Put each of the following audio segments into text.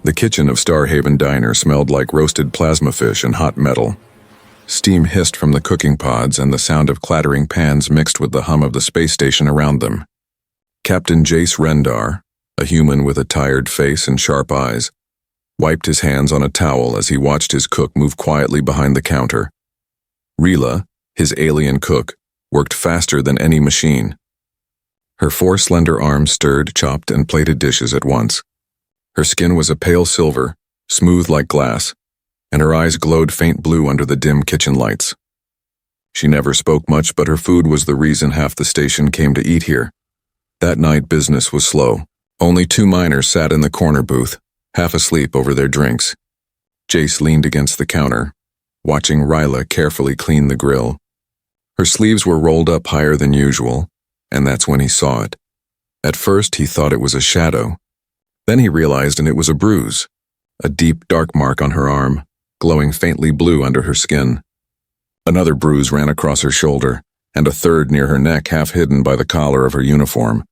The kitchen of Starhaven Diner smelled like roasted plasma fish and hot metal. Steam hissed from the cooking pods, and the sound of clattering pans mixed with the hum of the space station around them. Captain Jace Rendar, a human with a tired face and sharp eyes, wiped his hands on a towel as he watched his cook move quietly behind the counter. Rila, his alien cook, worked faster than any machine. Her 4 slender arms stirred, chopped, and plated dishes at once. Her skin was a pale silver, smooth like glass, and her eyes glowed faint blue under the dim kitchen lights. She never spoke much, but her food was the reason half the station came to eat here. That night business was slow. Only 2 miners sat in the corner booth, half asleep over their drinks. Jace leaned against the counter, watching Rila carefully clean the grill. Her sleeves were rolled up higher than usual, and that's when he saw it. At first he thought it was a shadow. Then he realized it was a bruise, a deep dark mark on her arm, glowing faintly blue under her skin. Another bruise ran across her shoulder, and a third near her neck, half hidden by the collar of her uniform.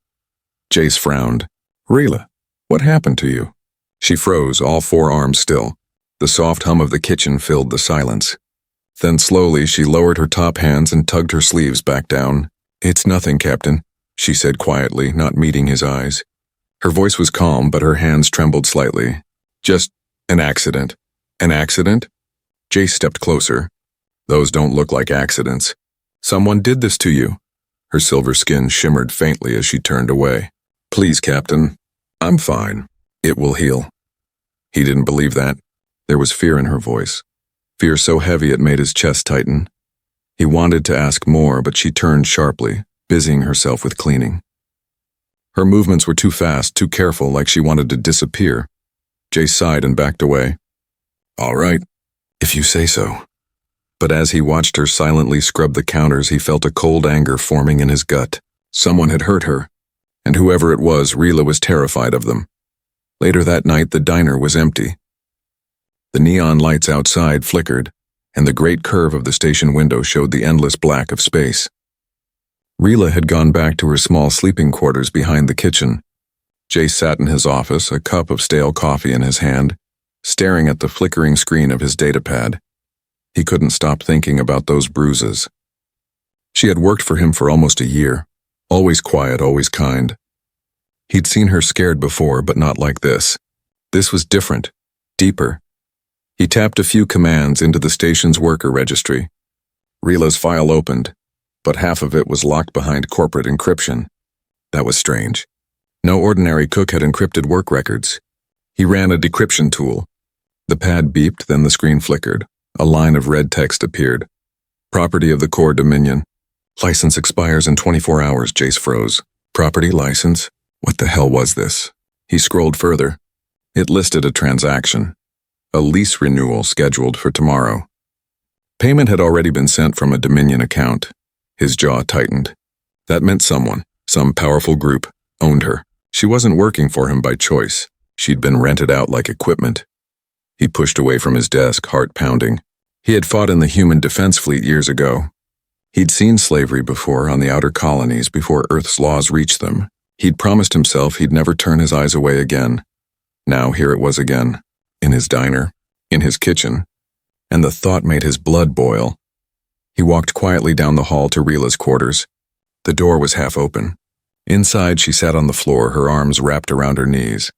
Jace frowned. "Rila, what happened to you?" She froze, all 4 arms still. The soft hum of the kitchen filled the silence. Then slowly she lowered her top hands and tugged her sleeves back down. "It's nothing, Captain," she said quietly, not meeting his eyes. Her voice was calm, but her hands trembled slightly. "Just an accident." "An accident?" Jace stepped closer. "Those don't look like accidents. Someone did this to you." Her silver skin shimmered faintly as she turned away. "Please, Captain. I'm fine. It will heal." He didn't believe that. There was fear in her voice. Fear so heavy it made his chest tighten. He wanted to ask more, but she turned sharply, busying herself with cleaning. Her movements were too fast, too careful, like she wanted to disappear. Jace sighed and backed away. "All right, if you say so." But as he watched her silently scrub the counters, he felt a cold anger forming in his gut. Someone had hurt her, and whoever it was, Rila was terrified of them. Later that night, the diner was empty. The neon lights outside flickered, and the great curve of the station window showed the endless black of space. Rila had gone back to her small sleeping quarters behind the kitchen. Jace sat in his office, a cup of stale coffee in his hand, staring at the flickering screen of his datapad. He couldn't stop thinking about those bruises. She had worked for him for almost a year, always quiet, always kind. He'd seen her scared before, but not like this. This was different, deeper. He tapped a few commands into the station's worker registry. Rila's file opened, but half of it was locked behind corporate encryption. That was strange. No ordinary cook had encrypted work records. He ran a decryption tool. The pad beeped, then the screen flickered. A line of red text appeared. "Property of the Core Dominion. License expires in 24 hours, Jace froze. Property license? What the hell was this? He scrolled further. It listed a transaction. A lease renewal scheduled for tomorrow. Payment had already been sent from a Dominion account. His jaw tightened. That meant someone, some powerful group, owned her. She wasn't working for him by choice. She'd been rented out like equipment. He pushed away from his desk, heart pounding. He had fought in the Human Defense Fleet years ago. He'd seen slavery before on the outer colonies before Earth's laws reached them. He'd promised himself he'd never turn his eyes away again. Now here it was again, in his diner, in his kitchen, and the thought made his blood boil. He walked quietly down the hall to Rila's quarters. The door was half open. Inside, she sat on the floor, her arms wrapped around her knees.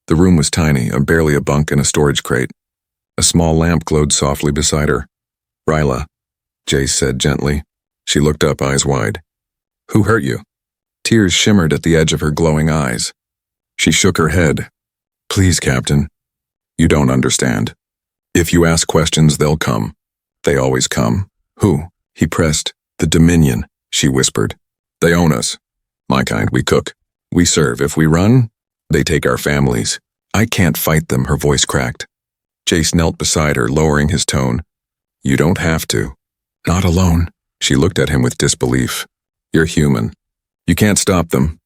The room was tiny, barely a bunk and a storage crate. A small lamp glowed softly beside her. "Rila," Jace said gently. She looked up, eyes wide. "Who hurt you?" Tears shimmered at the edge of her glowing eyes. She shook her head. "Please, Captain. You don't understand. If you ask questions, they'll come. They always come." "Who?" He pressed. "The Dominion," she whispered. "They own us. My kind, we cook. We serve. If we run, they take our families. I can't fight them," her voice cracked. Jace knelt beside her, lowering his tone. "You don't have to." "Not alone." She looked at him with disbelief. "You're human. You can't stop them."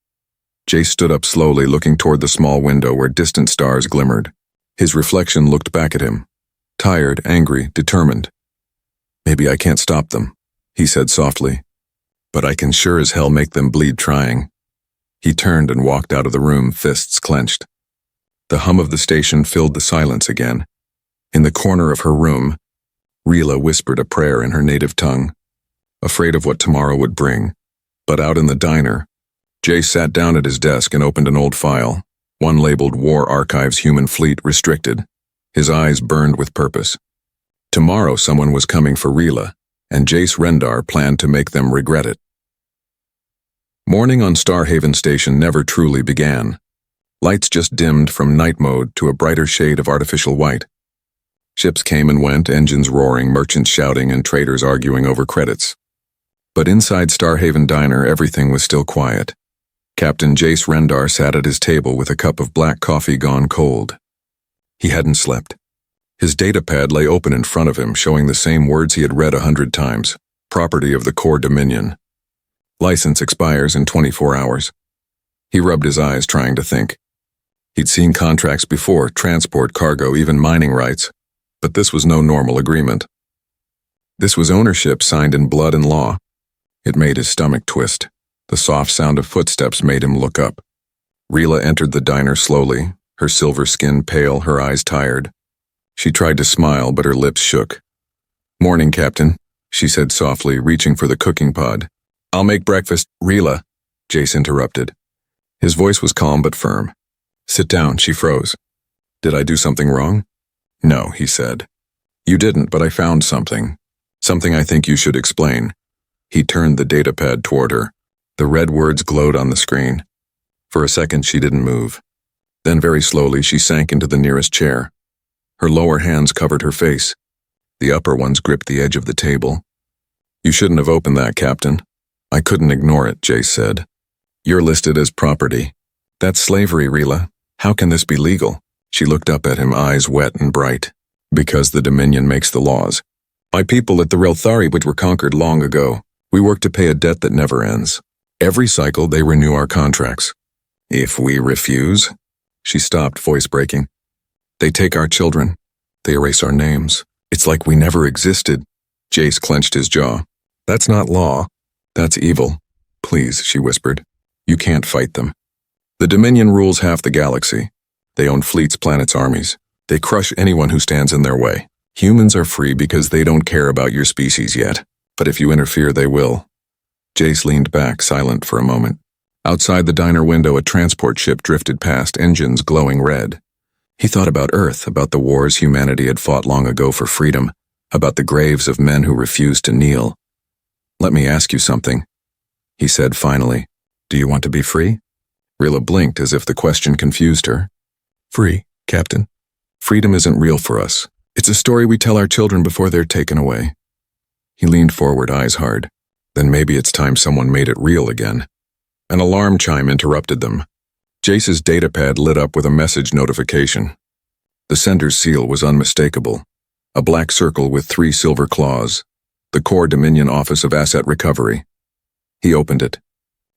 Jace stood up slowly, looking toward the small window where distant stars glimmered. His reflection looked back at him. Tired, angry, determined. "Maybe I can't stop them," he said softly. "But I can sure as hell make them bleed trying." He turned and walked out of the room, fists clenched. The hum of the station filled the silence again. In the corner of her room, Rila whispered a prayer in her native tongue, afraid of what tomorrow would bring. But out in the diner, Jay sat down at his desk and opened an old file, one labeled War Archives Human Fleet Restricted. His eyes burned with purpose. Tomorrow someone was coming for Rila, and Jace Rendar planned to make them regret it. Morning on Starhaven Station never truly began. Lights just dimmed from night mode to a brighter shade of artificial white. Ships came and went, engines roaring, merchants shouting, and traders arguing over credits. But inside Starhaven Diner, everything was still quiet. Captain Jace Rendar sat at his table with a cup of black coffee gone cold. He hadn't slept. His datapad lay open in front of him, showing the same words he had read 100 times. Property of the Core Dominion. License expires in 24 hours. He rubbed his eyes, trying to think. He'd seen contracts before, transport, cargo, even mining rights. But this was no normal agreement. This was ownership signed in blood and law. It made his stomach twist. The soft sound of footsteps made him look up. Rila entered the diner slowly, her silver skin pale, her eyes tired. She tried to smile, but her lips shook. "Morning, Captain," she said softly, reaching for the cooking pod. "I'll make breakfast." "Rila," Jace interrupted. His voice was calm but firm. "Sit down," she froze. "Did I do something wrong?" "No," he said. "You didn't, but I found something. Something I think you should explain." He turned the datapad toward her. The red words glowed on the screen. For a second, she didn't move. Then very slowly, she sank into the nearest chair. Her lower hands covered her face. The upper ones gripped the edge of the table. "You shouldn't have opened that, Captain." "I couldn't ignore it," Jace said. "You're listed as property." "That's slavery, Rila. How can this be legal?" She looked up at him, eyes wet and bright. "Because the Dominion makes the laws. My people at the Relthari, which were conquered long ago, we work to pay a debt that never ends. Every cycle they renew our contracts. If we refuse..." She stopped, voice breaking. "They take our children. They erase our names. It's like we never existed." Jace clenched his jaw. "That's not law. That's evil. Please," she whispered. "You can't fight them. The Dominion rules half the galaxy. They own fleets, planets, armies. They crush anyone who stands in their way. Humans are free because they don't care about your species yet. But if you interfere, they will." Jace leaned back, silent for a moment. Outside the diner window, a transport ship drifted past, engines glowing red. He thought about Earth, about the wars humanity had fought long ago for freedom, about the graves of men who refused to kneel. "Let me ask you something," he said finally. "Do you want to be free?" Rila blinked as if the question confused her. "Free, Captain. Freedom isn't real for us. It's a story we tell our children before they're taken away." He leaned forward, eyes hard. Then maybe it's time someone made it real again. An alarm chime interrupted them. Jace's datapad lit up with a message notification. The sender's seal was unmistakable. A black circle with 3 silver claws. The Core Dominion Office of Asset Recovery. He opened it.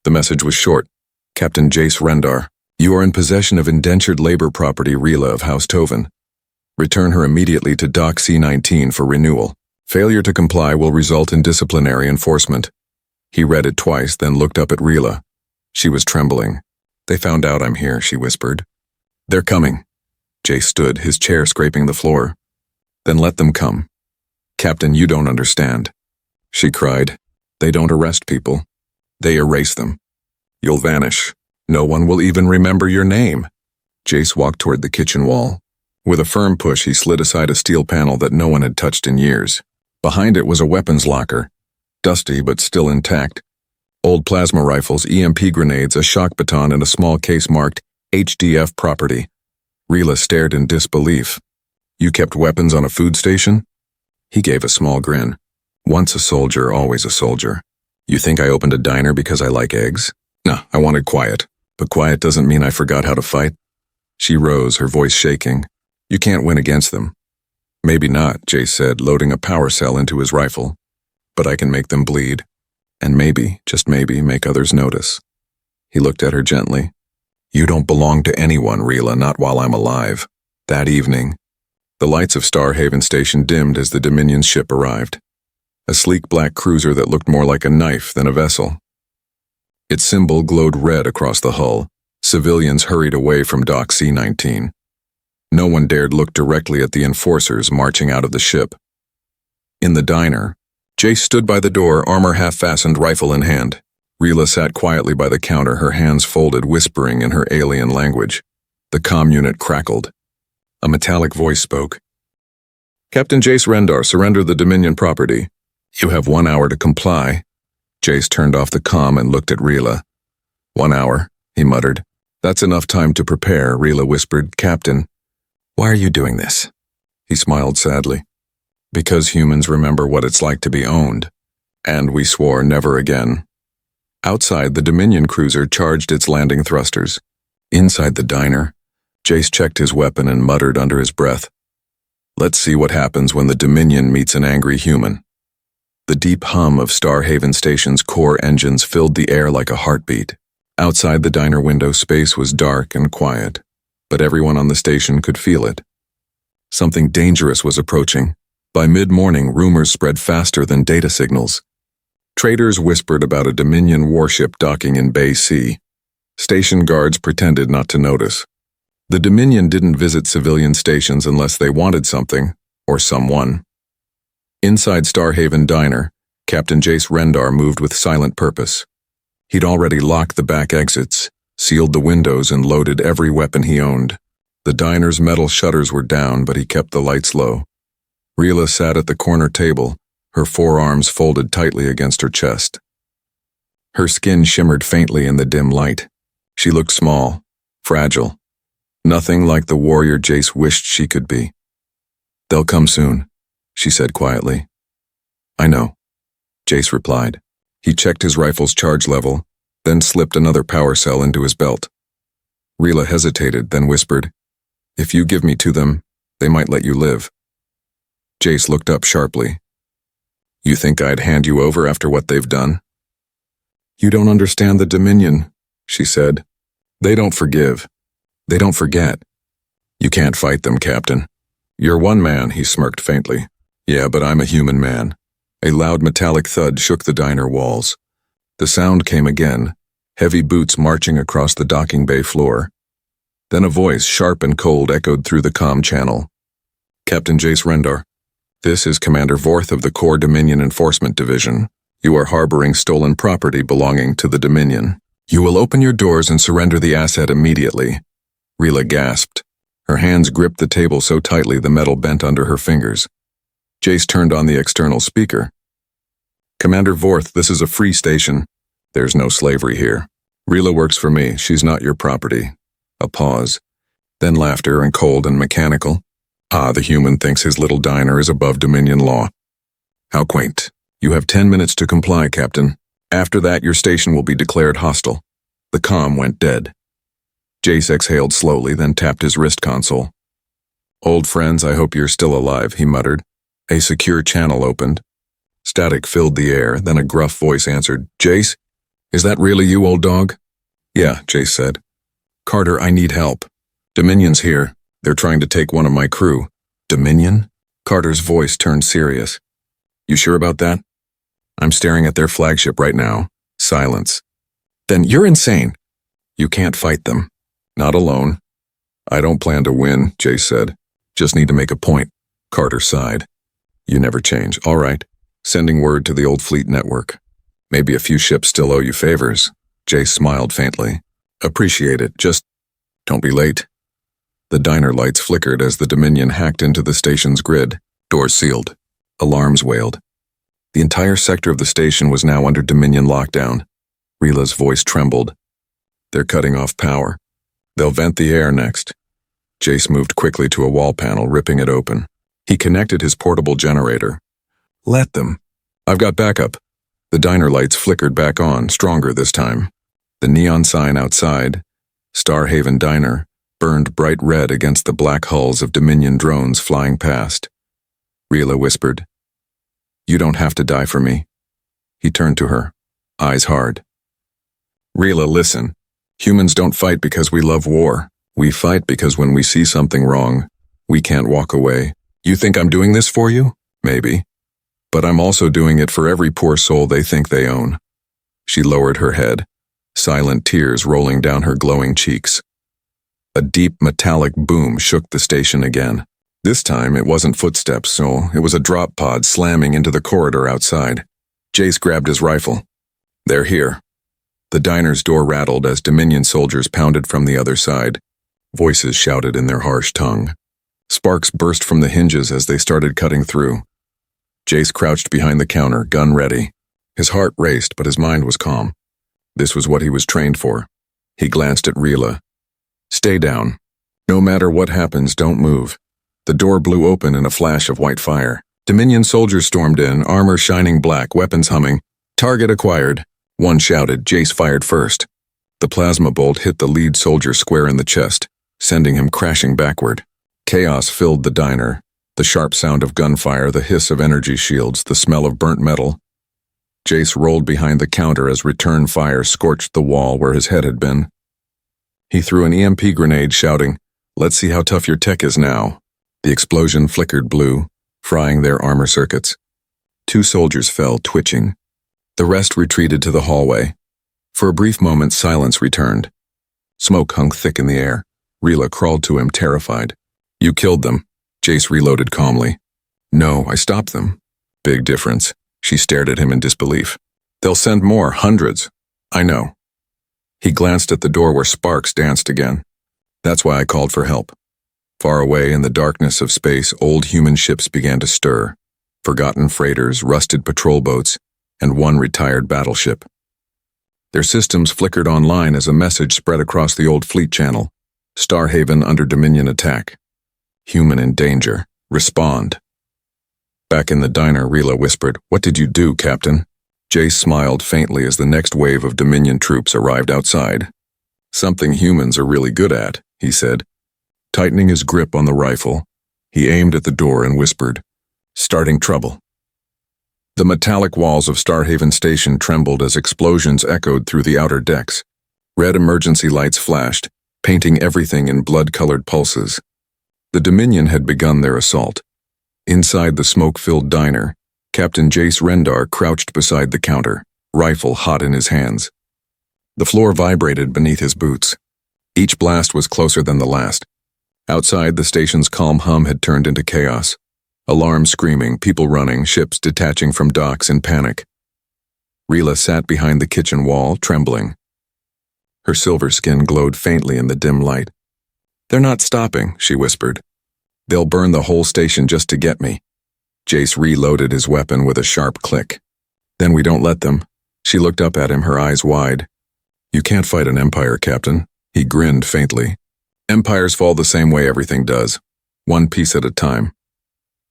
The message was short. "Captain Jace Rendar, you are in possession of indentured labor property Rila of House Toven. Return her immediately to Dock C-19 for renewal. Failure to comply will result in disciplinary enforcement." He read it twice, then looked up at Rila. She was trembling. "They found out I'm here," she whispered. "They're coming." Jace stood, his chair scraping the floor. "Then let them come." "Captain, you don't understand," she cried. "They don't arrest people. They erase them. You'll vanish. No one will even remember your name." Jace walked toward the kitchen wall. With a firm push, he slid aside a steel panel that no one had touched in years. Behind it was a weapons locker, dusty but still intact. Old plasma rifles, EMP grenades, a shock baton, and a small case marked HDF property. Rila stared in disbelief. "You kept weapons on a food station?" He gave a small grin. "Once a soldier, always a soldier. You think I opened a diner because I like eggs? No, I wanted quiet. But quiet doesn't mean I forgot how to fight." She rose, her voice shaking. "You can't win against them." "Maybe not," Jace said, loading a power cell into his rifle. "But I can make them bleed. And maybe, just maybe, make others notice." He looked at her gently. "You don't belong to anyone, Rila, not while I'm alive." That evening, the lights of Starhaven Station dimmed as the Dominion's ship arrived. A sleek black cruiser that looked more like a knife than a vessel. Its symbol glowed red across the hull. Civilians hurried away from Dock C-19. No one dared look directly at the enforcers marching out of the ship. In the diner, Jace stood by the door, armor half-fastened, rifle in hand. Rila sat quietly by the counter, her hands folded, whispering in her alien language. The comm unit crackled. A metallic voice spoke. "Captain Jace Rendar, surrender the Dominion property. You have 1 hour to comply." Jace turned off the comm and looked at Rila. 1 hour, he muttered. "That's enough time to prepare," Rila whispered. "Captain, why are you doing this?" He smiled sadly. "Because humans remember what it's like to be owned. And we swore never again." Outside, the Dominion cruiser charged its landing thrusters. Inside the diner, Jace checked his weapon and muttered under his breath, "Let's see what happens when the Dominion meets an angry human." The deep hum of Starhaven Station's core engines filled the air like a heartbeat. Outside the diner window, space was dark and quiet, but everyone on the station could feel it. Something dangerous was approaching. By mid-morning, rumors spread faster than data signals. Traders whispered about a Dominion warship docking in Bay C. Station guards pretended not to notice. The Dominion didn't visit civilian stations unless they wanted something, or someone. Inside Starhaven Diner, Captain Jace Rendar moved with silent purpose. He'd already locked the back exits, sealed the windows, and loaded every weapon he owned. The diner's metal shutters were down, but he kept the lights low. Rila sat at the corner table, her forearms folded tightly against her chest. Her skin shimmered faintly in the dim light. She looked small, fragile, nothing like the warrior Jace wished she could be. "They'll come soon," she said quietly. "I know," Jace replied. He checked his rifle's charge level, then slipped another power cell into his belt. Rila hesitated, then whispered, "If you give me to them, they might let you live." Jace looked up sharply. "You think I'd hand you over after what they've done?" "You don't understand the Dominion," she said. "They don't forgive. They don't forget. You can't fight them, Captain." "You're one man," he smirked faintly. "Yeah, but I'm a human man." A loud metallic thud shook the diner walls. The sound came again, heavy boots marching across the docking bay floor. Then a voice, sharp and cold, echoed through the comm channel. "Captain Jace Rendar, this is Commander Vorth of the Core Dominion Enforcement Division. You are harboring stolen property belonging to the Dominion. You will open your doors and surrender the asset immediately." Rila gasped. Her hands gripped the table so tightly the metal bent under her fingers. Jace turned on the external speaker. "Commander Vorth, this is a free station. There's no slavery here. Rila works for me. She's not your property." A pause. Then laughter, and cold and mechanical. "Ah, the human thinks his little diner is above Dominion law. How quaint. You have 10 minutes to comply, Captain. After that, your station will be declared hostile." The comm went dead. Jace exhaled slowly, then tapped his wrist console. "Old friends, I hope you're still alive," he muttered. A secure channel opened. Static filled the air, then a gruff voice answered. "Jace? Is that really you, old dog?" "Yeah," Jace said. "Carter, I need help. Dominion's here. They're trying to take one of my crew." "Dominion?" Carter's voice turned serious. "You sure about that?" "I'm staring at their flagship right now." Silence. "Then you're insane." "You can't fight them. Not alone." "I don't plan to win," Jace said. "Just need to make a point." Carter sighed. "You never change. All right. Sending word to the old fleet network. Maybe a few ships still owe you favors." Jace smiled faintly. "Appreciate it. Just don't be late." The diner lights flickered as the Dominion hacked into the station's grid. Doors sealed. Alarms wailed. The entire sector of the station was now under Dominion lockdown. Rila's voice trembled. "They're cutting off power. They'll vent the air next." Jace moved quickly to a wall panel, ripping it open. He connected his portable generator. "Let them. I've got backup." The diner lights flickered back on, stronger this time. The neon sign outside, Starhaven Diner, burned bright red against the black hulls of Dominion drones flying past. Rila whispered, "You don't have to die for me." He turned to her, eyes hard. "Rila, listen. Humans don't fight because we love war. We fight because when we see something wrong, we can't walk away. You think I'm doing this for you? Maybe. But I'm also doing it for every poor soul they think they own." She lowered her head, silent tears rolling down her glowing cheeks. A deep metallic boom shook the station again. This time it wasn't footsteps, so it was a drop pod slamming into the corridor outside. Jace grabbed his rifle. They're here. The diner's door rattled as Dominion soldiers pounded from the other side. Voices shouted in their harsh tongue. Sparks burst from the hinges as they started cutting through. Jace crouched behind the counter, gun ready. His heart raced, but his mind was calm. This was what he was trained for. He glanced at Rila. Stay down. No matter what happens, don't move. The door blew open in a flash of white fire. Dominion soldiers stormed in, armor shining black, weapons humming. Target acquired. One shouted. Jace fired first. The plasma bolt hit the lead soldier square in the chest, sending him crashing backward. Chaos filled the diner. The sharp sound of gunfire, the hiss of energy shields, the smell of burnt metal. Jace rolled behind the counter as return fire scorched the wall where his head had been. He threw an EMP grenade, shouting, "Let's see how tough your tech is now." The explosion flickered blue, frying their armor circuits. 2 soldiers fell, twitching. The rest retreated to the hallway. For a brief moment, silence returned. Smoke hung thick in the air. Rila crawled to him, terrified. "You killed them." Jace reloaded calmly. "No, I stopped them." "Big difference." She stared at him in disbelief. "They'll send more, hundreds." "I know." He glanced at the door where sparks danced again. "That's why I called for help." Far away in the darkness of space, old human ships began to stir. Forgotten freighters, rusted patrol boats, and one retired battleship. Their systems flickered online as a message spread across the old fleet channel. Starhaven under Dominion attack. Human in danger. Respond. Back in the diner, Rila whispered, "What did you do, Captain?" Jace smiled faintly as the next wave of Dominion troops arrived outside. "Something humans are really good at," he said. Tightening his grip on the rifle, he aimed at the door and whispered, "Starting trouble." The metallic walls of Starhaven Station trembled as explosions echoed through the outer decks. Red emergency lights flashed, painting everything in blood-colored pulses. The Dominion had begun their assault. Inside the smoke-filled diner, Captain Jace Rendar crouched beside the counter, rifle hot in his hands. The floor vibrated beneath his boots. Each blast was closer than the last. Outside, the station's calm hum had turned into chaos. Alarms screaming, people running, ships detaching from docks in panic. Rila sat behind the kitchen wall, trembling. Her silver skin glowed faintly in the dim light. "They're not stopping," she whispered. "They'll burn the whole station just to get me." Jace reloaded his weapon with a sharp click. "Then we don't let them." She looked up at him, her eyes wide. "You can't fight an empire, Captain." He grinned faintly. "Empires fall the same way everything does. One piece at a time."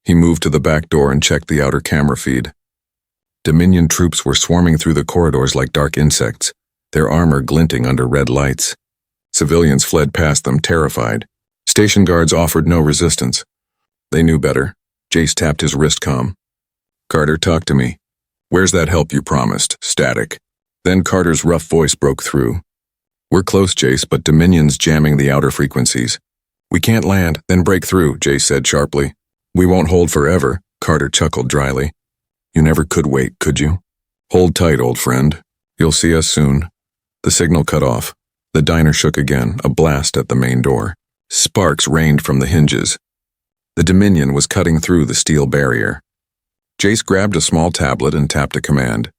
He moved to the back door and checked the outer camera feed. Dominion troops were swarming through the corridors like dark insects, their armor glinting under red lights. Civilians fled past them, terrified. Station guards offered no resistance. They knew better. Jace tapped his wrist comm. "Carter, talk to me." "Where's that help you promised?" Static. Then Carter's rough voice broke through. "We're close, Jace, but Dominion's jamming the outer frequencies." "We can't land, then break through," Jace said sharply. "We won't hold forever," Carter chuckled dryly. "You never could wait, could you? Hold tight, old friend. You'll see us soon." The signal cut off. The diner shook again, a blast at the main door. Sparks rained from the hinges. The Dominion was cutting through the steel barrier. Jace grabbed a small tablet and tapped a command.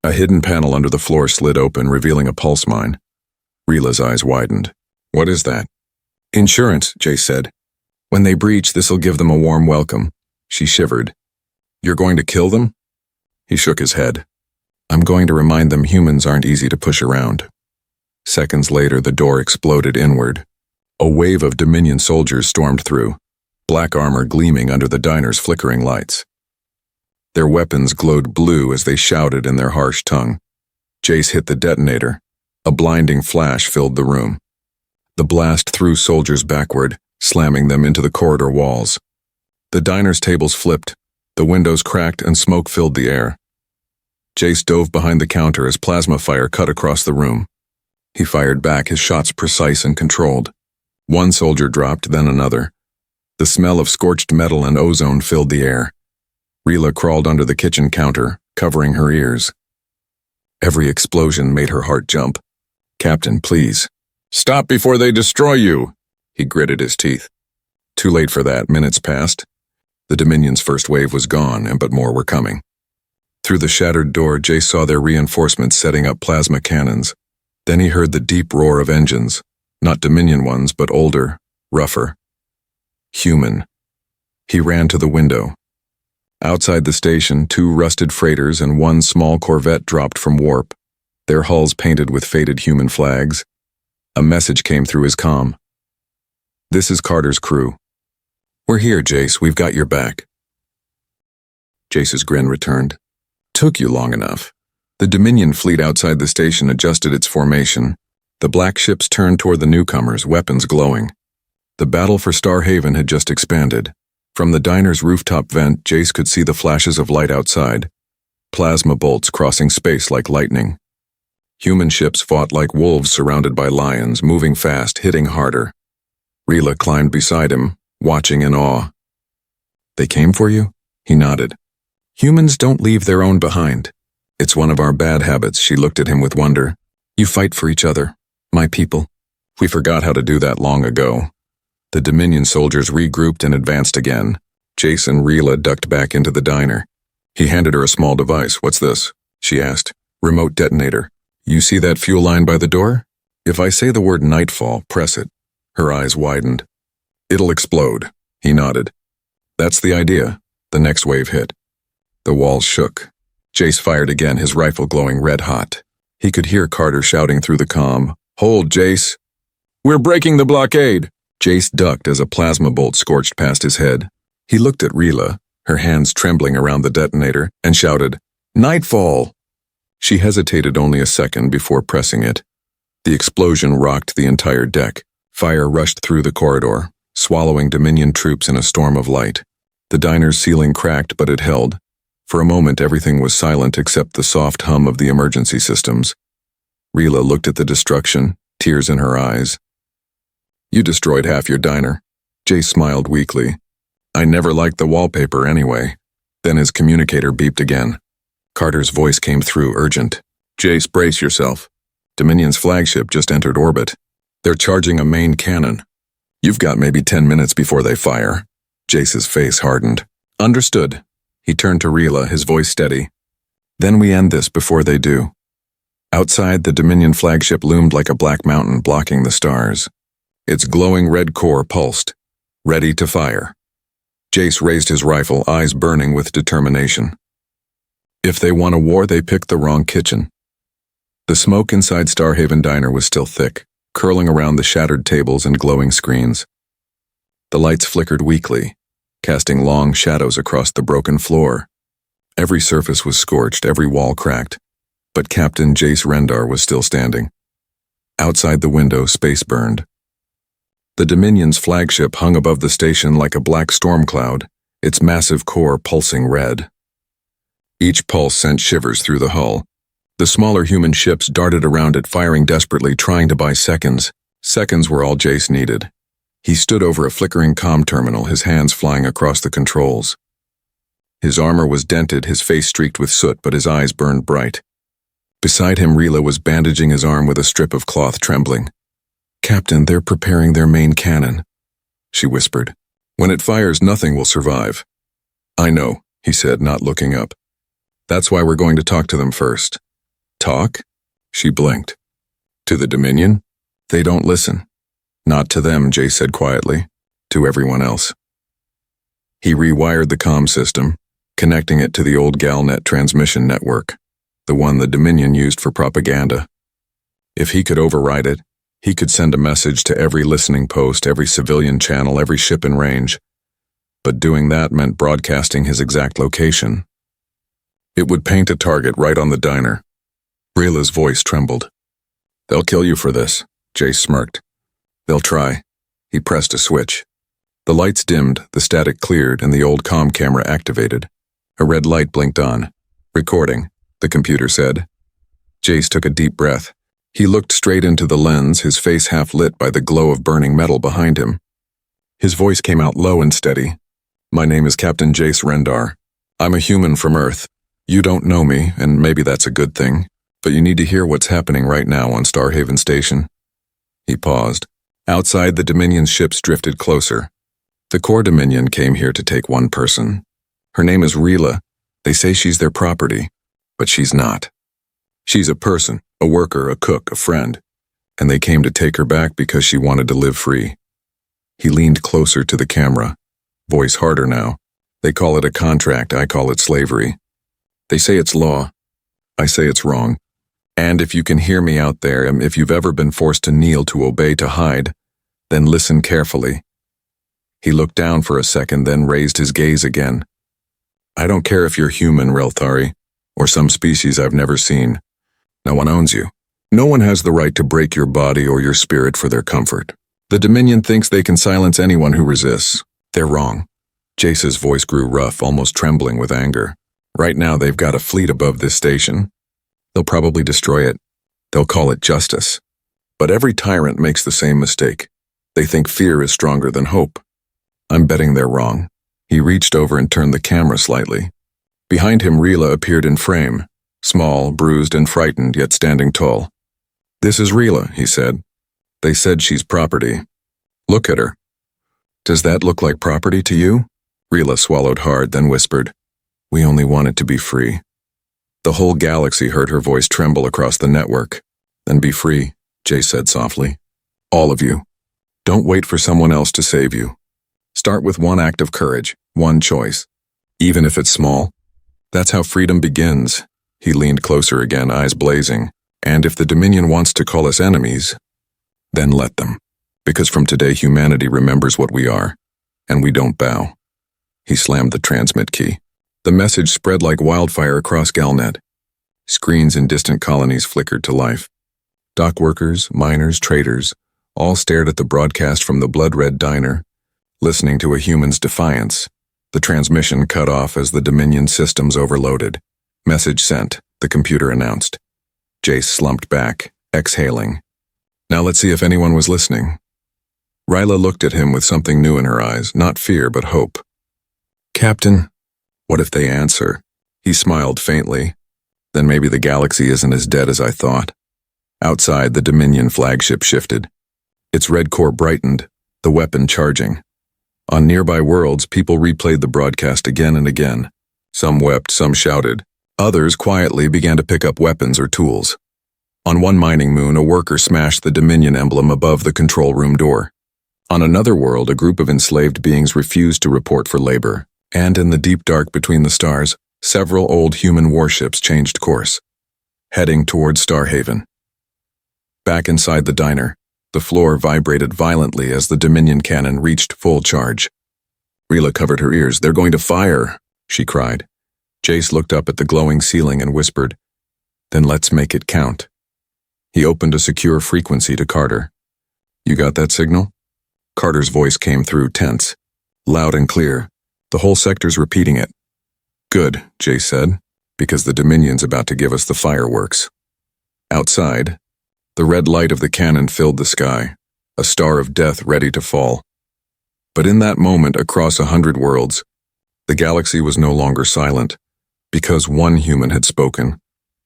A hidden panel under the floor slid open, revealing a pulse mine. Rila's eyes widened. "What is that?" "Insurance," Jace said. "When they breach, this'll give them a warm welcome." She shivered. "You're going to kill them?" He shook his head. "I'm going to remind them humans aren't easy to push around." Seconds later, the door exploded inward. A wave of Dominion soldiers stormed through, black armor gleaming under the diner's flickering lights. Their weapons glowed blue as they shouted in their harsh tongue. Jace hit the detonator. A blinding flash filled the room. The blast threw soldiers backward, slamming them into the corridor walls. The diner's tables flipped, the windows cracked, and smoke filled the air. Jace dove behind the counter as plasma fire cut across the room. He fired back, his shots precise and controlled. One soldier dropped, then another. The smell of scorched metal and ozone filled the air. Rila crawled under the kitchen counter, covering her ears. Every explosion made her heart jump. "Captain, please." "Stop before they destroy you," He gritted his teeth. Too late for that, minutes passed. The Dominion's first wave was gone, but more were coming. Through the shattered door, Jace saw their reinforcements setting up plasma cannons. Then he heard the deep roar of engines. Not Dominion ones, but older, rougher. Human. He ran to the window. Outside the station, 2 rusted freighters and 1 small corvette dropped from warp, their hulls painted with faded human flags. A message came through his comm. "This is Carter's crew. We're here, Jace. We've got your back." Jace's grin returned. "Took you long enough." The Dominion fleet outside the station adjusted its formation. The black ships turned toward the newcomers, weapons glowing. The battle for Star Haven had just expanded. From the diner's rooftop vent, Jace could see the flashes of light outside. Plasma bolts crossing space like lightning. Human ships fought like wolves surrounded by lions, moving fast, hitting harder. Rila climbed beside him, watching in awe. "They came for you?" He nodded. "Humans don't leave their own behind. It's one of our bad habits." She looked at him with wonder. "You fight for each other, my people." "We forgot how to do that long ago." The Dominion soldiers regrouped and advanced again. Jace and Rila ducked back into the diner. He handed her a small device. "What's this?" she asked. "Remote detonator. You see that fuel line by the door? If I say the word nightfall, press it." Her eyes widened. "It'll explode." He nodded. "That's the idea." The next wave hit. The walls shook. Jace fired again, his rifle glowing red hot. He could hear Carter shouting through the comm, "Hold, Jace! We're breaking the blockade!" Jace ducked as a plasma bolt scorched past his head. He looked at Rila, her hands trembling around the detonator, and shouted, "Nightfall!" She hesitated only a second before pressing it. The explosion rocked the entire deck. Fire rushed through the corridor, swallowing Dominion troops in a storm of light. The diner's ceiling cracked, but it held. For a moment, everything was silent except the soft hum of the emergency systems. Rila looked at the destruction, tears in her eyes. "You destroyed half your diner." Jace smiled weakly. "I never liked the wallpaper anyway." Then his communicator beeped again. Carter's voice came through, urgent. "Jace, brace yourself. Dominion's flagship just entered orbit. They're charging a main cannon. You've got maybe 10 minutes before they fire." Jace's face hardened. "Understood." He turned to Rila, his voice steady. "Then we end this before they do." Outside, the Dominion flagship loomed like a black mountain blocking the stars. Its glowing red core pulsed, ready to fire. Jace raised his rifle, eyes burning with determination. If they want a war, they picked the wrong kitchen. The smoke inside Starhaven Diner was still thick, curling around the shattered tables and glowing screens. The lights flickered weakly, casting long shadows across the broken floor. Every surface was scorched, every wall cracked, but Captain Jace Rendar was still standing. Outside the window, space burned. The Dominion's flagship hung above the station like a black storm cloud, its massive core pulsing red. Each pulse sent shivers through the hull. The smaller human ships darted around it, firing desperately, trying to buy seconds. Seconds were all Jace needed. He stood over a flickering comm terminal, his hands flying across the controls. His armor was dented, his face streaked with soot, but his eyes burned bright. Beside him, Rila was bandaging his arm with a strip of cloth, trembling. "Captain, they're preparing their main cannon," she whispered. "When it fires, nothing will survive." "I know," he said, not looking up. "That's why we're going to talk to them first." "Talk?" She blinked. "To the Dominion? They don't listen." "Not to them," Jace said quietly. "To everyone else." He rewired the comm system, connecting it to the old Galnet transmission network, the one the Dominion used for propaganda. If he could override it, he could send a message to every listening post, every civilian channel, every ship in range. But doing that meant broadcasting his exact location. It would paint a target right on the diner. Rila's voice trembled. "They'll kill you for this," Jace smirked. "They'll try." He pressed a switch. The lights dimmed, the static cleared, and the old comm camera activated. A red light blinked on. "Recording," the computer said. Jace took a deep breath. He looked straight into the lens, his face half lit by the glow of burning metal behind him. His voice came out low and steady. "My name is Captain Jace Rendar. I'm a human from Earth. You don't know me, and maybe that's a good thing, but you need to hear what's happening right now on Starhaven Station." He paused. Outside, the Dominion's ships drifted closer. The core Dominion came here to take one person. Her name is Rila. They say she's their property, but she's not. She's a person, a worker, a cook, a friend, and they came to take her back because she wanted to live free. He leaned closer to the camera, voice harder now. They call it a contract, I call it slavery. They say it's law. I say it's wrong. And if you can hear me out there, and if you've ever been forced to kneel, to obey, to hide, then listen carefully. He looked down for a second, then raised his gaze again. I don't care if you're human, Relthari, or some species I've never seen. No one owns you. No one has the right to break your body or your spirit for their comfort. The Dominion thinks they can silence anyone who resists. They're wrong. Jace's voice grew rough, almost trembling with anger. Right now they've got a fleet above this station. They'll probably destroy it. They'll call it justice. But every tyrant makes the same mistake. They think fear is stronger than hope. I'm betting they're wrong. He reached over and turned the camera slightly. Behind him, Rila appeared in frame, small, bruised, and frightened, yet standing tall. This is Rila, he said. They said she's property. Look at her. Does that look like property to you? Rila swallowed hard, then whispered, We only want it to be free. The whole galaxy heard her voice tremble across the network. Then be free, Jay said softly. All of you. Don't wait for someone else to save you. Start with one act of courage, one choice. Even if it's small. That's how freedom begins. He leaned closer again, eyes blazing. And if the Dominion wants to call us enemies, then let them. Because from today humanity remembers what we are, and we don't bow. He slammed the transmit key. The message spread like wildfire across Galnet. Screens in distant colonies flickered to life. Dock workers, miners, traders, all stared at the broadcast from the blood-red diner, listening to a human's defiance. The transmission cut off as the Dominion systems overloaded. Message sent, the computer announced. Jace slumped back, exhaling. Now let's see if anyone was listening. Rila looked at him with something new in her eyes, not fear but hope. Captain, what if they answer? He smiled faintly. Then maybe the galaxy isn't as dead as I thought. Outside, the Dominion flagship shifted. Its red core brightened, the weapon charging. On nearby worlds, people replayed the broadcast again and again. Some wept, some shouted. Others quietly began to pick up weapons or tools. On one mining moon, a worker smashed the Dominion emblem above the control room door. On another world, a group of enslaved beings refused to report for labor. And in the deep dark between the stars, several old human warships changed course, heading toward Starhaven. Back inside the diner, the floor vibrated violently as the Dominion cannon reached full charge. Rila covered her ears. They're going to fire, she cried. Jace looked up at the glowing ceiling and whispered, Then let's make it count. He opened a secure frequency to Carter. You got that signal? Carter's voice came through, tense, loud and clear. The whole sector's repeating it. Good, Jace said, because the Dominion's about to give us the fireworks. Outside, the red light of the cannon filled the sky, a star of death ready to fall. But in that moment, across 100 worlds, the galaxy was no longer silent, because one human had spoken,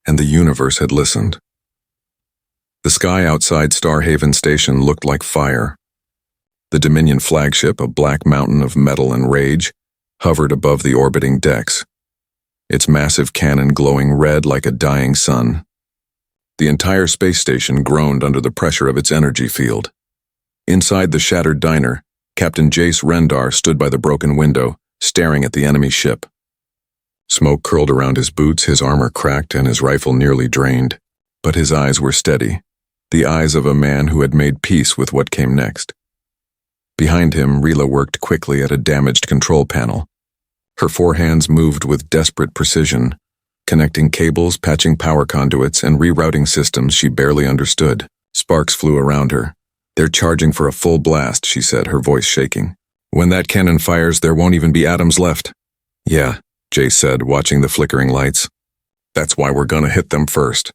and the universe had listened. The sky outside Starhaven Station looked like fire. The Dominion flagship, a black mountain of metal and rage, hovered above the orbiting decks, its massive cannon glowing red like a dying sun. The entire space station groaned under the pressure of its energy field. Inside the shattered diner, Captain Jace Rendar stood by the broken window, staring at the enemy ship. Smoke curled around his boots, his armor cracked, and his rifle nearly drained. But his eyes were steady, the eyes of a man who had made peace with what came next. Behind him, Rila worked quickly at a damaged control panel. Her four hands moved with desperate precision, connecting cables, patching power conduits, and rerouting systems she barely understood. Sparks flew around her. They're charging for a full blast, she said, her voice shaking. When that cannon fires, there won't even be atoms left. Yeah, Jace said, watching the flickering lights. That's why we're gonna hit them first.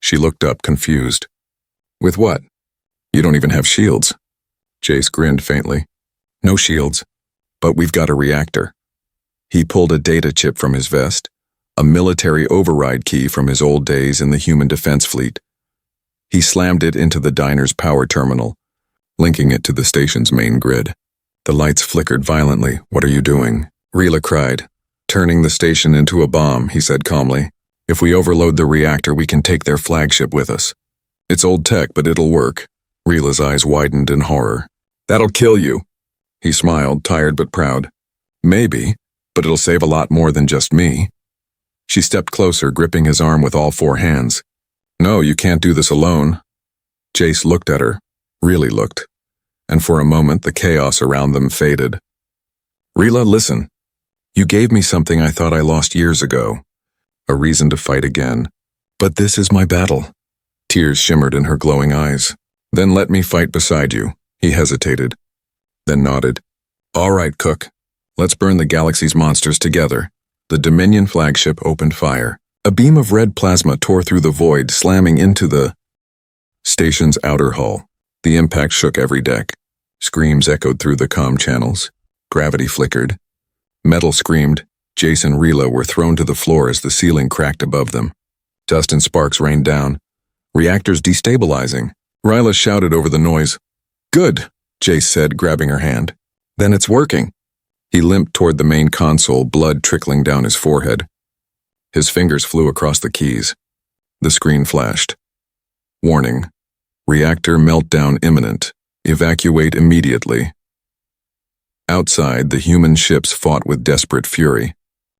She looked up, confused. With what? You don't even have shields. Jace grinned faintly. No shields, but we've got a reactor. He pulled a data chip from his vest, a military override key from his old days in the human defense fleet. He slammed it into the diner's power terminal, linking it to the station's main grid. The lights flickered violently. "What are you doing?" Rila cried. "Turning the station into a bomb," he said calmly. "If we overload the reactor, we can take their flagship with us. It's old tech, but it'll work." Rila's eyes widened in horror. "That'll kill you." He smiled, tired but proud. "Maybe, but it'll save a lot more than just me." She stepped closer, gripping his arm with all four hands. "No, you can't do this alone." Jace looked at her, really looked, and for a moment the chaos around them faded. "Rila, listen. You gave me something I thought I lost years ago. A reason to fight again. But this is my battle." Tears shimmered in her glowing eyes. "Then let me fight beside you." He hesitated, then nodded. "All right, Cook. Let's burn the galaxy's monsters together." The Dominion flagship opened fire. A beam of red plasma tore through the void, slamming into the station's outer hull. The impact shook every deck. Screams echoed through the comm channels. Gravity flickered. Metal screamed. Jace and Rila were thrown to the floor as the ceiling cracked above them. Dust and sparks rained down. Reactors destabilizing. Rila shouted over the noise. "Good," Jace said, grabbing her hand. "Then it's working." He limped toward the main console, blood trickling down his forehead. His fingers flew across the keys. The screen flashed. "Warning. Reactor meltdown imminent. Evacuate immediately." Outside, the human ships fought with desperate fury.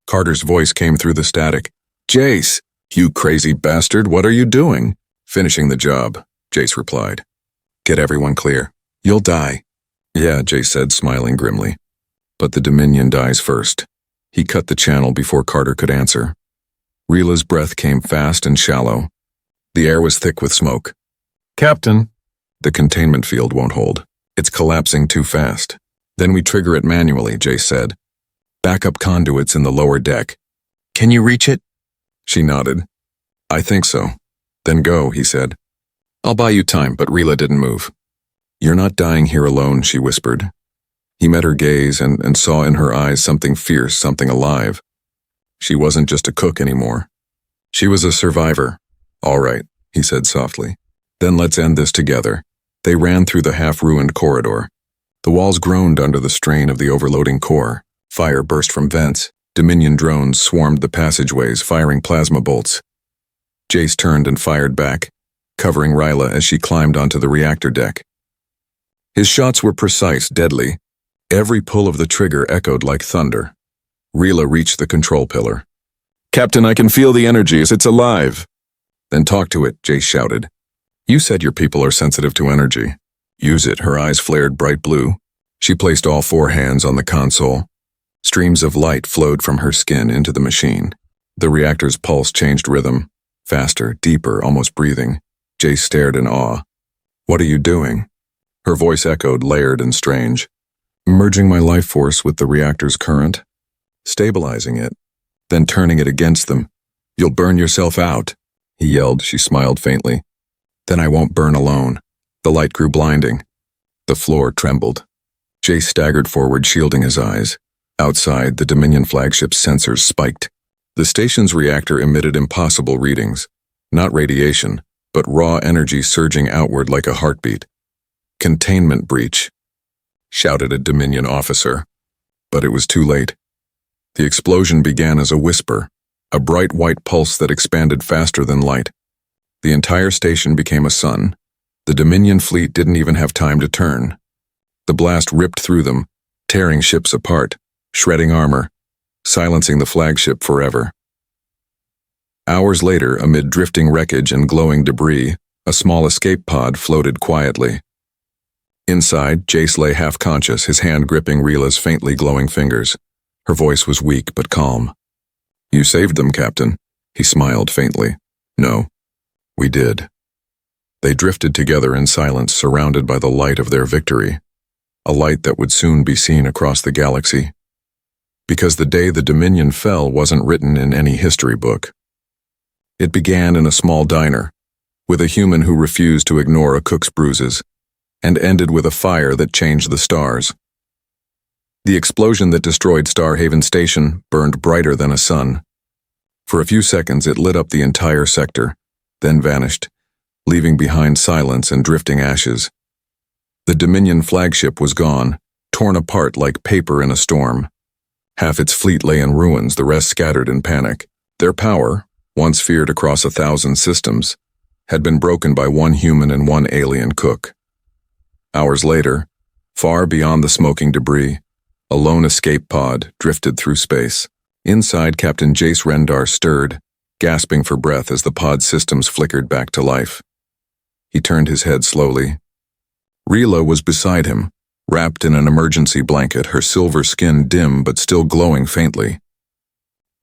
Carter's voice came through the static. "Jace, you crazy bastard, what are you doing?" "Finishing the job," Jace replied. "Get everyone clear. You'll die." "Yeah," Jace said, smiling grimly. "But the Dominion dies first." He cut the channel before Carter could answer. Rila's breath came fast and shallow. The air was thick with smoke. "Captain." "The containment field won't hold. It's collapsing too fast." "Then we trigger it manually," Jace said. "Backup conduits in the lower deck." "Can you reach it?" She nodded. "I think so." "Then go," he said. "I'll buy you time," but Rila didn't move. "You're not dying here alone," she whispered. He met her gaze and saw in her eyes something fierce, something alive. She wasn't just a cook anymore. She was a survivor. "All right," he said softly. "Then let's end this together." They ran through the half-ruined corridor. The walls groaned under the strain of the overloading core. Fire burst from vents. Dominion drones swarmed the passageways, firing plasma bolts. Jace turned and fired back, covering Rila as she climbed onto the reactor deck. His shots were precise, deadly. Every pull of the trigger echoed like thunder. Rila reached the control pillar. "Captain, I can feel the energies. It's alive." "Then talk to it," Jace shouted. "You said your people are sensitive to energy. Use it." Her eyes flared bright blue. She placed all four hands on the console. Streams of light flowed from her skin into the machine. The reactor's pulse changed rhythm. Faster, deeper, almost breathing. Jace stared in awe. "What are you doing?" Her voice echoed, layered and strange. "Merging my life force with the reactor's current. Stabilizing it. Then turning it against them. You'll burn yourself out," he yelled. She smiled faintly. "Then I won't burn alone." The light grew blinding. The floor trembled. Jace staggered forward, shielding his eyes. Outside, the Dominion flagship's sensors spiked. The station's reactor emitted impossible readings. Not radiation, but raw energy surging outward like a heartbeat. "Containment breach," shouted a Dominion officer. But it was too late. The explosion began as a whisper, a bright white pulse that expanded faster than light. The entire station became a sun. The Dominion fleet didn't even have time to turn. The blast ripped through them, tearing ships apart, shredding armor, silencing the flagship forever. Hours later, amid drifting wreckage and glowing debris, a small escape pod floated quietly. Inside, Jace lay half-conscious, his hand gripping Rila's faintly glowing fingers. Her voice was weak but calm. "You saved them, Captain." He smiled faintly. "No, we did." They drifted together in silence, surrounded by the light of their victory, a light that would soon be seen across the galaxy. Because the day the Dominion fell wasn't written in any history book. It began in a small diner, with a human who refused to ignore a cook's bruises, and ended with a fire that changed the stars. The explosion that destroyed Starhaven Station burned brighter than a sun. For a few seconds it lit up the entire sector, then vanished, leaving behind silence and drifting ashes. The Dominion flagship was gone, torn apart like paper in a storm. Half its fleet lay in ruins, the rest scattered in panic. Their power, once feared across 1,000 systems, had been broken by one human and one alien cook. Hours later, far beyond the smoking debris, a lone escape pod drifted through space. Inside, Captain Jace Rendar stirred, gasping for breath as the pod's systems flickered back to life. He turned his head slowly. Rila was beside him, wrapped in an emergency blanket, her silver skin dim but still glowing faintly.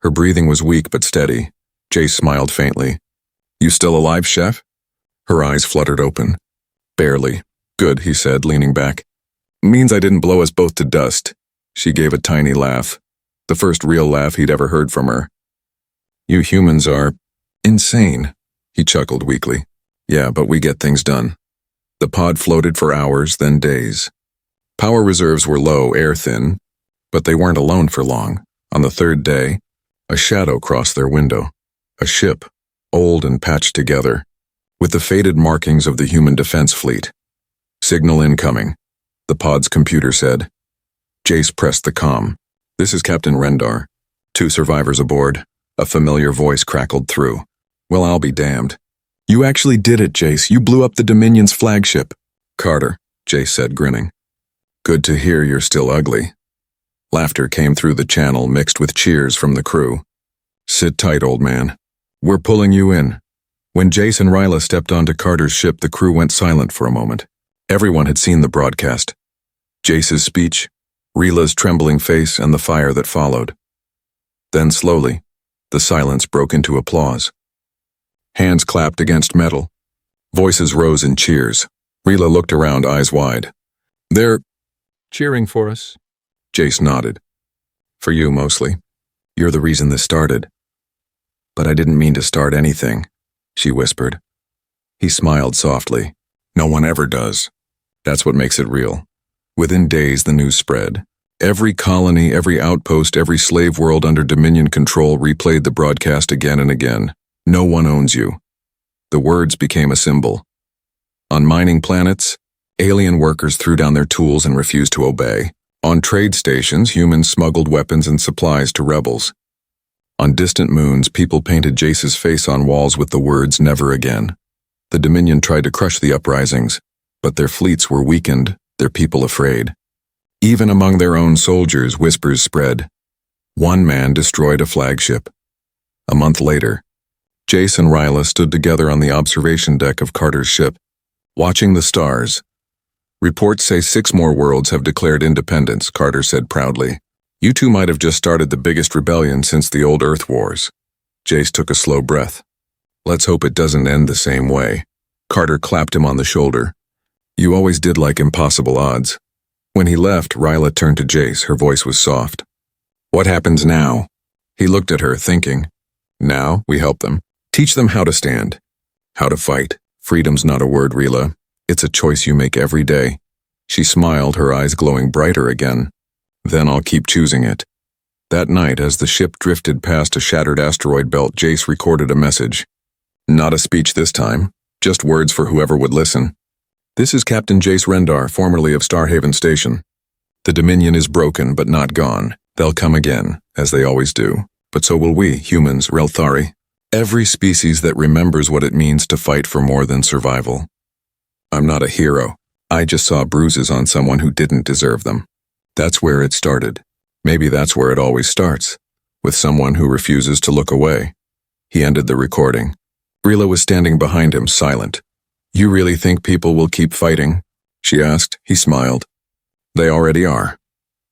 Her breathing was weak but steady. Jace smiled faintly. "You still alive, Chef?" Her eyes fluttered open. "Barely." "Good," he said, leaning back. "Means I didn't blow us both to dust." She gave a tiny laugh, the first real laugh he'd ever heard from her. "You humans are insane," he chuckled weakly. "Yeah, but we get things done." The pod floated for hours, then days. Power reserves were low, air thin, but they weren't alone for long. On the third day, a shadow crossed their window. A ship, old and patched together, with the faded markings of the human defense fleet. "Signal incoming," the pod's computer said. Jace pressed the comm. "This is Captain Rendar. 2 survivors aboard." A familiar voice crackled through. "Well, I'll be damned." "You actually did it, Jace. You blew up the Dominion's flagship." "Carter," Jace said, grinning. "Good to hear you're still ugly." Laughter came through the channel, mixed with cheers from the crew. "Sit tight, old man. We're pulling you in." When Jace and Rila stepped onto Carter's ship, the crew went silent for a moment. Everyone had seen the broadcast. Jace's speech, Rila's trembling face, and the fire that followed. Then slowly, the silence broke into applause. Hands clapped against metal. Voices rose in cheers. Rila looked around, eyes wide. "They're cheering for us?" Jace nodded. "For you, mostly. You're the reason this started." "But I didn't mean to start anything," she whispered. He smiled softly. "No one ever does. That's what makes it real." Within days, the news spread. Every colony, every outpost, every slave world under Dominion control replayed the broadcast again and again. "No one owns you." The words became a symbol. On mining planets, alien workers threw down their tools and refused to obey. On trade stations, humans smuggled weapons and supplies to rebels. On distant moons, people painted Jace's face on walls with the words, "Never again." The Dominion tried to crush the uprisings, but their fleets were weakened, their people afraid. Even among their own soldiers, whispers spread. One man destroyed a flagship. A month later, Jace and Rila stood together on the observation deck of Carter's ship, watching the stars. "Reports say 6 more worlds have declared independence," Carter said proudly. "You two might have just started the biggest rebellion since the old Earth Wars." Jace took a slow breath. "Let's hope it doesn't end the same way." Carter clapped him on the shoulder. "You always did like impossible odds." When he left, Rila turned to Jace. Her voice was soft. "What happens now?" He looked at her, thinking. "Now, we help them. Teach them how to stand. How to fight. Freedom's not a word, Rila. It's a choice you make every day." She smiled, her eyes glowing brighter again. "Then I'll keep choosing it." That night, as the ship drifted past a shattered asteroid belt, Jace recorded a message. Not a speech this time, just words for whoever would listen. "This is Captain Jace Rendar, formerly of Starhaven Station. The Dominion is broken, but not gone. They'll come again, as they always do. But so will we, humans, Relthari. Every species that remembers what it means to fight for more than survival. I'm not a hero. I just saw bruises on someone who didn't deserve them. That's where it started. Maybe that's where it always starts, with someone who refuses to look away." He ended the recording. Rila was standing behind him, silent. "You really think people will keep fighting?" she asked. He smiled. "They already are."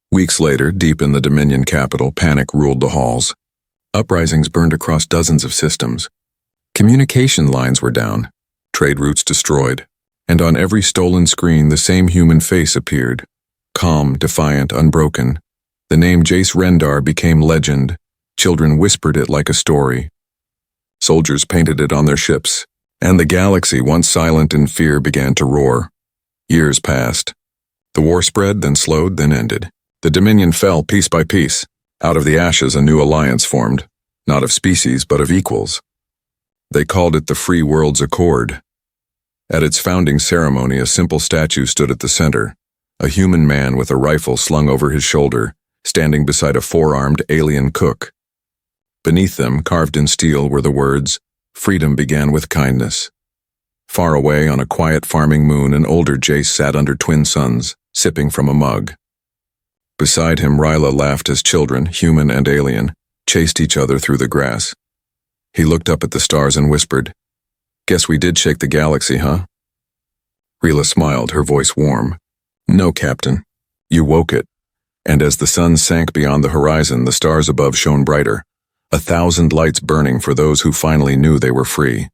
Weeks later, deep in the Dominion capital, panic ruled the halls. Uprisings burned across dozens of systems. Communication lines were down, trade routes destroyed, and on every stolen screen the same human face appeared. Calm, defiant, unbroken. The name Jace Rendar became legend. Children whispered it like a story. Soldiers painted it on their ships, and the galaxy, once silent in fear, began to roar. Years passed. The war spread, then slowed, then ended. The Dominion fell piece by piece. Out of the ashes, a new alliance formed, not of species, but of equals. They called it the Free Worlds Accord. At its founding ceremony, a simple statue stood at the center, a human man with a rifle slung over his shoulder, standing beside a four-armed alien cook. Beneath them, carved in steel, were the words, "Freedom began with kindness." Far away on a quiet farming moon, an older Jace sat under twin suns, sipping from a mug. Beside him, Ryla laughed as children, human and alien, chased each other through the grass. He looked up at the stars and whispered, "Guess we did shake the galaxy, huh?" Rila smiled, her voice warm. "No, Captain. You woke it." And as the sun sank beyond the horizon, the stars above shone brighter, 1,000 lights burning for those who finally knew they were free.